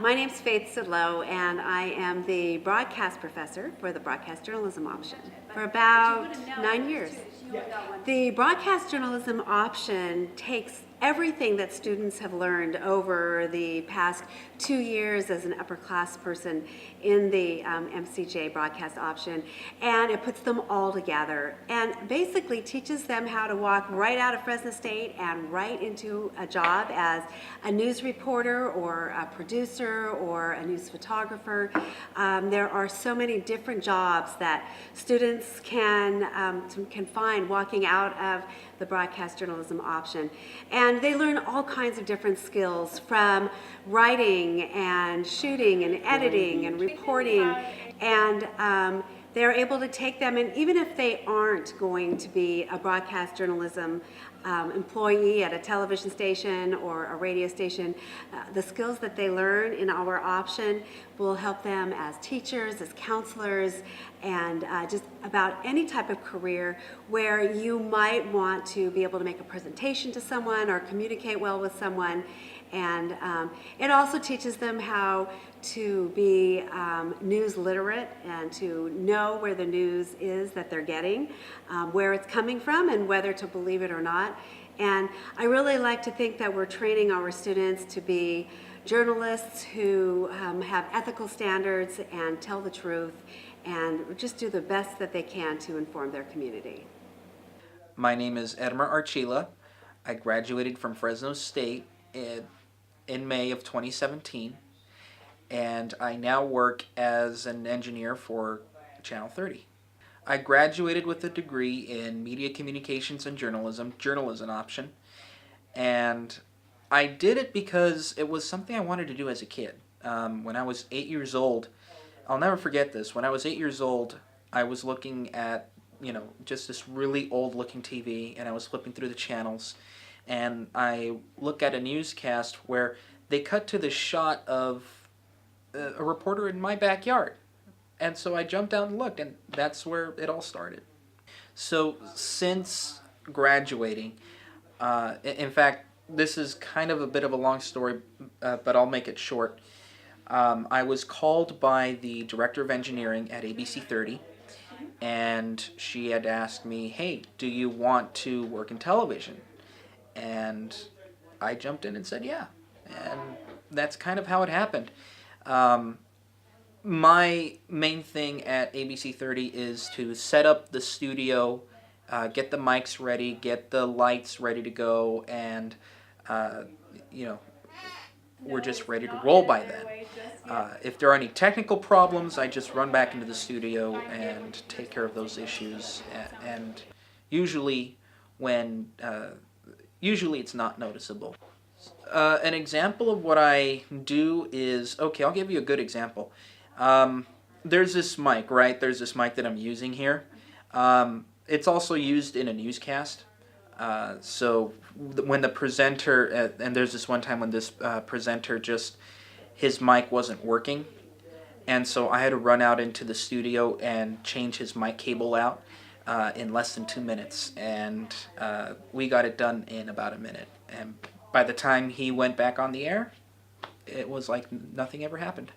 My name's Faith Sidlow, and I am the broadcast professor for the broadcast journalism option for about 9 years. The broadcast journalism option takes everything that students have learned over the past 2 years as an upper class person in the MCJ broadcast option, and it puts them all together and basically teaches them how to walk right out of Fresno State and right into a job as a news reporter or a producer or a news photographer. There are so many different jobs that students can find walking out of the broadcast journalism option. And they learn all kinds of different skills, from writing and shooting and editing and reporting, and they're able to take them, and even if they aren't going to be a broadcast journalism employee at a television station or a radio station, the skills that they learn in our option will help them as teachers, as counselors, and just about any type of career where you might want to be able to make a presentation to someone or communicate well with someone. And it also teaches them how to be news literate and to know where the news is that they're getting, where it's coming from, and whether to believe it or not. And I really like to think that we're training our students to be journalists who have ethical standards and tell the truth and just do the best that they can to inform their community. My name is Edmer Archila. I graduated from Fresno State in May of 2017, and I now work as an engineer for Channel 30. I graduated with a degree in media communications and journalism option, and I did it because it was something I wanted to do as a kid. When I was 8 years old, I'll never forget this. When I was 8 years old, I was looking at, just this really old-looking TV, and I was flipping through the channels, and I look at a newscast where they cut to the shot of a reporter in my backyard. And so I jumped out and looked, and that's where it all started. So since graduating, in fact, this is kind of a bit of a long story, but I'll make it short. I was called by the director of engineering at ABC 30, and she had asked me, hey, do you want to work in television? And I jumped in and said yeah, and that's kind of how it happened. My main thing at ABC 30 is to set up the studio, get the mics ready, get the lights ready to go, and we're just ready to roll by then. If there are any technical problems, I just run back into the studio and take care of those issues, and usually it's not noticeable. An example of what I do is, okay, I'll give you a good example. There's this mic, right? There's this mic that I'm using here. It's also used in a newscast. So when the presenter, and there's this one time when this presenter his mic wasn't working, and so I had to run out into the studio and change his mic cable out in less than 2 minutes, and we got it done in about a minute. And by the time he went back on the air, it was like nothing ever happened.